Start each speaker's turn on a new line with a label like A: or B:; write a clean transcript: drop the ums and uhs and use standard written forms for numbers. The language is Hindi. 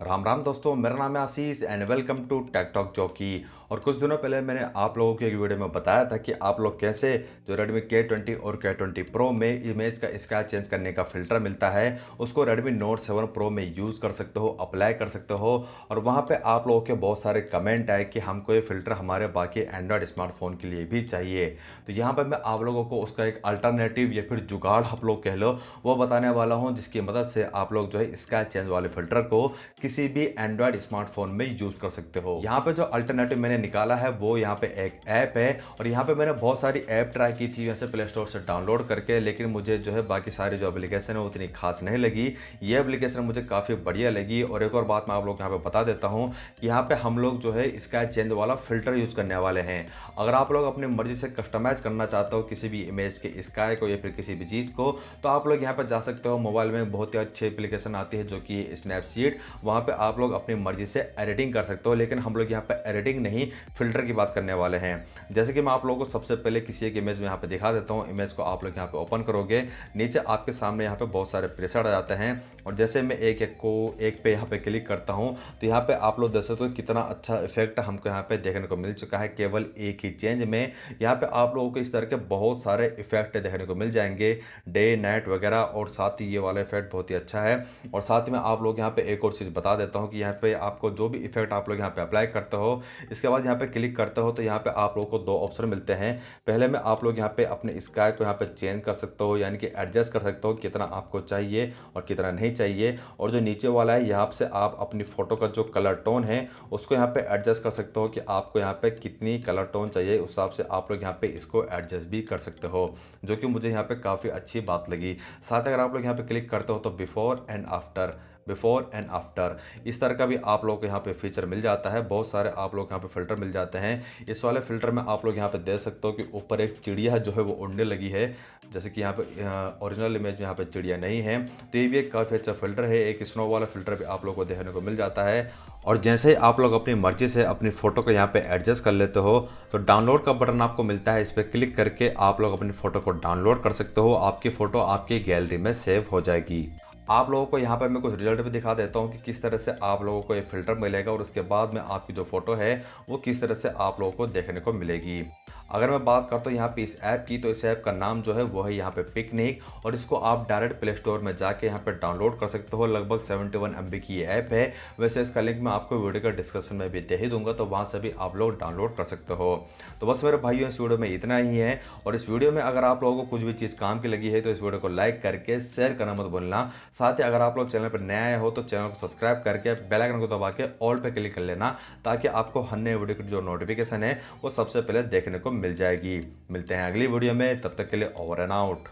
A: राम राम दोस्तों, मेरा नाम है Ashish and welcome to tech talk jockey. और कुछ दिनों पहले मैंने आप लोगों को एक वीडियो में बताया था कि आप लोग कैसे जो Redmi K20 और K20 Pro में इमेज का स्काई चेंज करने का फ़िल्टर मिलता है उसको Redmi Note 7 Pro में यूज़ कर सकते हो, अप्लाई कर सकते हो। और वहाँ पे आप लोगों के बहुत सारे कमेंट आए कि हमको ये फ़िल्टर हमारे बाकी एंड्रॉयड स्मार्टफोन के लिए भी चाहिए। तो यहाँ पर मैं आप लोगों को उसका एक अल्टरनेटिव या फिर जुगाड़ आप लोग कह लो वो बताने वाला हूँ, जिसकी मदद से आप लोग जो है स्काई चेंज वाले फ़िल्टर को किसी भी एंड्रॉयड स्मार्टफोन में यूज कर सकते हो। यहाँ पे जो अल्टरनेटिव मैंने निकाला है वो यहाँ पे एक ऐप है, और यहाँ पे मैंने बहुत सारी ऐप ट्राई की थी वैसे प्ले स्टोर से डाउनलोड करके, लेकिन मुझे जो है बाकी सारी जो एप्लीकेशन है वो उतनी खास नहीं लगी। ये एप्लीकेशन मुझे काफ़ी बढ़िया लगी। और एक और बात मैं आप लोग यहाँ पे बता देता हूँ कि यहाँ पे हम लोग जो है स्काई चेंज वाला फिल्टर यूज करने वाले हैं। अगर आप लोग अपनी मर्जी से कस्टमाइज करना चाहते हो किसी भी इमेज के स्काई को या फिर किसी भी चीज़ को, तो आप लोग यहाँ पर जा सकते हो। मोबाइल में बहुत ही अच्छी एप्लीकेशन आती है जो कि स्नैपसीड, वहाँ पे आप लोग अपनी मर्जी से एडिटिंग कर सकते हो। लेकिन हम लोग यहाँ पे एडिटिंग नहीं, फिल्टर की बात करने वाले हैं। जैसे कि मैं आप लोगों को सबसे पहले किसी एक इमेज में यहाँ पे दिखा देता हूँ। इमेज को आप लोग यहाँ पे ओपन करोगे, नीचे आपके सामने यहाँ पे बहुत सारे प्रेसेट आ जाते हैं। और जैसे मैं एक पे यहाँ पे क्लिक करता हूँ तो यहाँ पे आप लोग देख सकते हो कितना अच्छा इफेक्ट हमको यहाँ पे देखने को मिल चुका है केवल एक ही चेंज में। यहाँ पे आप लोगों को इस तरह के बहुत सारे इफेक्ट देखने को मिल जाएंगे, डे नाइट वगैरह। और साथ ही ये वाला इफेक्ट बहुत ही अच्छा है। और साथ में आप लोग यहाँ पे एक और चीज़ बता देता हूँ कि यहाँ पे आपको जो भी इफेक्ट आप लोग यहाँ पे अप्लाई करते हो, इसके बाद यहाँ पे क्लिक करते हो तो यहाँ पे आप लोगों को दो ऑप्शन मिलते हैं। पहले में आप लोग यहाँ पे अपने स्काई को यहाँ पे चेंज कर सकते हो, यानी कि एडजस्ट कर सकते हो कितना आपको चाहिए और कितना नहीं चाहिए। और जो नीचे वाला है यहाँ से आप अपनी फ़ोटो का जो कलर टोन है उसको यहाँ पे एडजस्ट कर सकते हो कि आपको यहाँ पे कितनी कलर टोन चाहिए, उस हिसाब से आप लोग यहाँ पे इसको एडजस्ट भी कर सकते हो, जो कि मुझे यहाँ पे काफ़ी अच्छी बात लगी। साथ अगर आप लोग यहाँ पे क्लिक करते हो तो बिफोर एंड आफ्टर इस तरह का भी आप लोग को यहाँ पे फीचर मिल जाता है। बहुत सारे आप लोग यहाँ पे फ़िल्टर मिल जाते हैं। इस वाले फ़िल्टर में आप लोग यहाँ पे देख सकते हो कि ऊपर एक चिड़िया जो है वो उड़ने लगी है, जैसे कि यहाँ पे ओरिजिनल इमेज में यहाँ पे चिड़िया नहीं है। तो ये भी एक काफ़ी अच्छा फ़िल्टर है। एक स्नो वाला फ़िल्टर भी आप लोग को देखने को मिल जाता है। और जैसे ही आप लोग अपनी मर्ज़ी से अपनी फ़ोटो को यहाँ पे एडजस्ट कर लेते हो तो डाउनलोड का बटन आपको मिलता है, इस पर क्लिक करके आप लोग अपनी फ़ोटो को डाउनलोड कर सकते हो। आपकी फ़ोटो आपकी गैलरी में सेव हो जाएगी। आप लोगों को यहाँ पर मैं कुछ रिजल्ट भी दिखा देता हूँ कि किस तरह से आप लोगों को ये फ़िल्टर मिलेगा, और उसके बाद में आपकी जो फ़ोटो है वो किस तरह से आप लोगों को देखने को मिलेगी। अगर मैं बात करता हूँ यहाँ पे इस ऐप की, तो इस ऐप का नाम जो है वो है यहाँ पे पिकनिक, और इसको आप डायरेक्ट प्ले स्टोर में जाके यहाँ पे डाउनलोड कर सकते हो। लगभग 71 MB की ये ऐप है। वैसे इसका लिंक मैं आपको वीडियो का डिस्क्रिप्शन में भी दे ही दूंगा, तो वहाँ से भी आप लोग डाउनलोड कर सकते हो। तो बस मेरे भाइयों, इस वीडियो में इतना ही है। और इस वीडियो में अगर आप लोगों को कुछ भी चीज़ काम की लगी है तो इस वीडियो को लाइक करके शेयर करना मत भूलना। साथ ही अगर आप लोग चैनल पर नए आए हो तो चैनल को सब्सक्राइब करके बेल आइकन को दबा के ऑल पे क्लिक कर लेना, ताकि आपको हर नए वीडियो की जो नोटिफिकेशन है वो सबसे पहले देखने को मिल जाएगी। मिलते हैं अगली वीडियो में, तब तक के लिए ओवर एंड आउट।